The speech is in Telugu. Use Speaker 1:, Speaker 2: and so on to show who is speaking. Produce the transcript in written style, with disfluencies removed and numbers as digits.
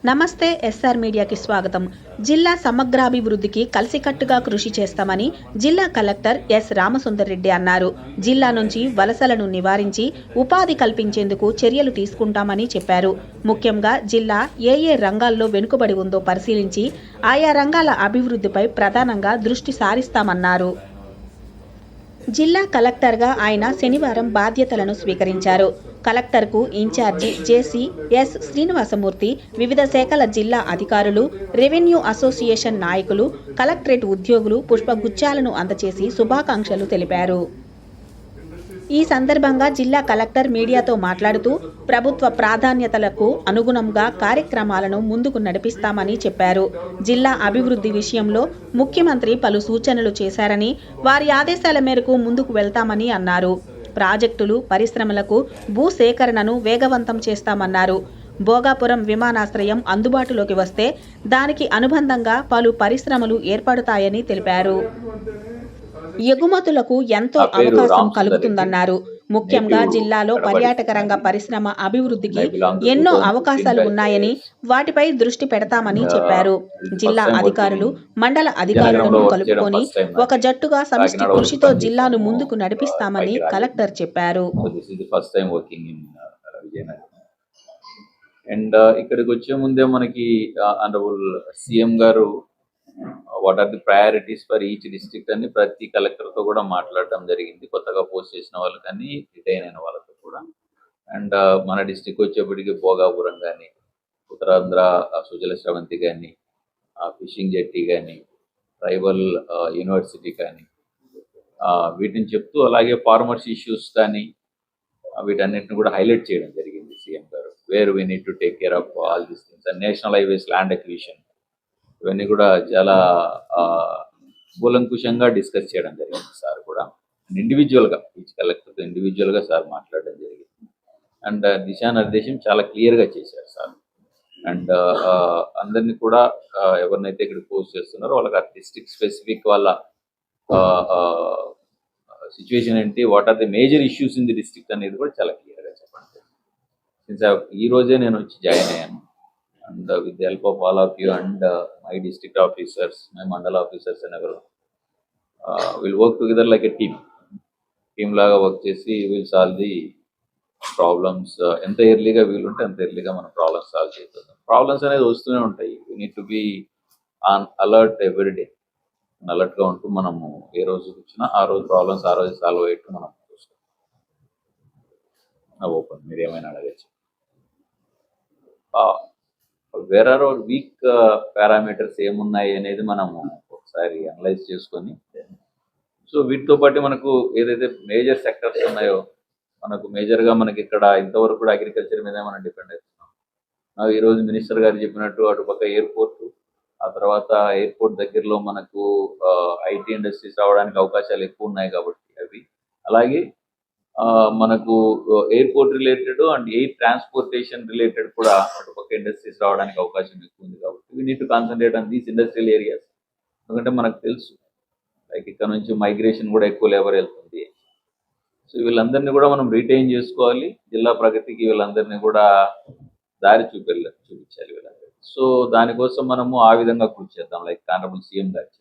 Speaker 1: నమస్తే ఎస్ఆర్ మీడియాకి స్వాగతం. జిల్లా సమగ్రాభివృద్ధికి కలిసికట్టుగా కృషి చేస్తామని జిల్లా కలెక్టర్ ఎస్ రామసుందర్ రెడ్డి అన్నారు. జిల్లా నుంచి వలసలను నివారించి ఉపాధి కల్పించేందుకు చర్యలు తీసుకుంటామని చెప్పారు. ముఖ్యంగా జిల్లా ఏ రంగాల్లో వెనుకబడి ఉందో పరిశీలించి ఆయా రంగాల అభివృద్ధిపై ప్రధానంగా దృష్టి సారిస్తామన్నారు. జిల్లా కలెక్టర్గా ఆయన శనివారం బాధ్యతలను స్వీకరించారు. కలెక్టర్కు ఇన్ఛార్జి జేసీ ఎస్ శ్రీనివాసమూర్తి, వివిధ శాఖల జిల్లా అధికారులు, రెవెన్యూ అసోసియేషన్ నాయకులు, కలెక్టరేట్ ఉద్యోగులు పుష్పగుచ్చాలను అందజేసి శుభాకాంక్షలు తెలిపారు. ఈ సందర్భంగా జిల్లా కలెక్టర్ మీడియాతో మాట్లాడుతూ ప్రభుత్వ ప్రాధాన్యతలకు అనుగుణంగా కార్యక్రమాలను ముందుకు నడిపిస్తామని చెప్పారు. జిల్లా అభివృద్ధి విషయంలో ముఖ్యమంత్రి పలు సూచనలు చేశారని, వారి ఆదేశాల మేరకు ముందుకు వెళ్తామని అన్నారు. ప్రాజెక్టులు, పరిశ్రమలకు భూసేకరణను వేగవంతం చేస్తామన్నారు. భోగాపురం విమానాశ్రయం అందుబాటులోకి వస్తే దానికి అనుబంధంగా పలు పరిశ్రమలు ఏర్పడతాయని తెలిపారు. ఎగుమతులకు ఎంతో అవకాశం కలుగుతుందన్నారు. ముఖ్యంగా జిల్లాలో పర్యాటక రంగ పరిశ్రమ అభివృద్ధికి ఎన్నో అవకాశాలు ఉన్నాయని, వాటిపై దృష్టి పెడతామని చెప్పారు. జిల్లా అధికారులు, మండల అధికారులను కలుపుకొని ఒక జట్టుగా సమిష్టి కృషితో జిల్లాను ముందుకు నడిపిస్తామని కలెక్టర్ చెప్పారు.
Speaker 2: అండ్ ఇక్కడికి వచ్చే ముందే మనకి ఆనరబుల్ సీఎం గారు what are the priorities for each district అని ప్రతి కలెక్టర్తో కూడా మాట్లాడడం జరిగింది. కొత్తగా పోస్ట్ చేసిన వాళ్ళు కానీ రిటైన్ అయిన వాళ్ళతో కూడా. అండ్ మన డిస్ట్రిక్ట్ వచ్చేప్పటికి భోగాపురం కానీ, ఉత్తరాంధ్ర సుజల శ్రవంతి కానీ, ఫిషింగ్ జెట్టి కానీ, ట్రైబల్ యూనివర్సిటీ కానీ, వీటిని చెప్తూ అలాగే ఫార్మర్స్ ఇష్యూస్ కానీ వీటన్నిటిని కూడా హైలైట్ చేయడం జరిగింది సీఎం గారు. Where we need to take care of all these things and national highways land acquisition ఇవన్నీ కూడా చాలా కూలంకుషంగా డిస్కస్ చేయడం జరిగింది సార్ కూడా. అండ్ ఇండివిజువల్గా ఈచ్ కలెక్టర్తో ఇండివిజువల్గా సార్ మాట్లాడడం జరిగింది. అండ్ దిశానిర్దేశం చాలా క్లియర్గా చేశారు సార్. అండ్ అందరినీ కూడా ఎవరినైతే ఇక్కడ పోస్ట్ చేస్తున్నారో వాళ్ళకి ఆ డిస్ట్రిక్ట్ స్పెసిఫిక్ వాళ్ళ సిచ్యువేషన్ ఏంటి, what are the major issues in the district అనేది కూడా చాలా క్లియర్గా చెప్పండి. సిన్స్ ఈ రోజే నేను వచ్చి జాయిన్ అయ్యాను. And with the help of all of you and my district officers, my mandal officers and everyone, we'll work together like a team. Team laga work chesi we'll solve the problems. ఎంత ఎర్లీగా వీలుంటే అంత ఎర్లీగా మన ప్రాబ్లమ్స్ సాల్వ్ చేద్దాం. ప్రాబ్లమ్స్ అనేది వస్తూనే ఉంటాయి. We need to be on alert every day. అలర్ట్గా ఉంటూ మనము ఏ రోజు వచ్చినా ఆ రోజు ప్రాబ్లమ్స్ ఆ రోజు సాల్వ్ అయ్యేట్టు మనం చూస్తాం. ఓపెన్ మీరు ఏమైనా అడగచ్చు. వేర్ ఆర్ వీక్ పారామీటర్స్ ఏమున్నాయి అనేది మనము ఒకసారి అనలైజ్ చేసుకొని, సో వీటితో పాటు మనకు ఏదైతే మేజర్ సెక్టర్స్ ఉన్నాయో, మనకు మేజర్గా మనకి ఇక్కడ ఇంతవరకు కూడా అగ్రికల్చర్ మీద మనం డిపెండ్ అవుతున్నాం. ఈరోజు మినిస్టర్ గారు చెప్పినట్టు అటుపక్క ఎయిర్పోర్ట్, ఆ తర్వాత ఎయిర్పోర్ట్ దగ్గరలో మనకు ఐటీ ఇండస్ట్రీస్ రావడానికి అవకాశాలు ఎక్కువ ఉన్నాయి కాబట్టి అవి, అలాగే మనకు airport related and air transportation related కూడా అటుపక్క ఇండస్ట్రీస్ రావడానికి అవకాశం ఎక్కువ ఉంది కాబట్టి we need to concentrate on these industrial areas. ఎందుకంటే మనకు తెలుసు లైక్ ఇక్కడ నుంచి మైగ్రేషన్ కూడా ఎక్కువ లేబర్ వెళ్తుంది. సో వీళ్ళందరినీ కూడా మనం రిటైన్ చేసుకోవాలి. జిల్లా ప్రగతికి వీళ్ళందరినీ కూడా దారి చూపించాలి వీళ్ళందరికీ. సో దానికోసం మనము ఆ విధంగా కృషి చేద్దాం, లైక్ ఆనరబుల్ సీఎం గారు.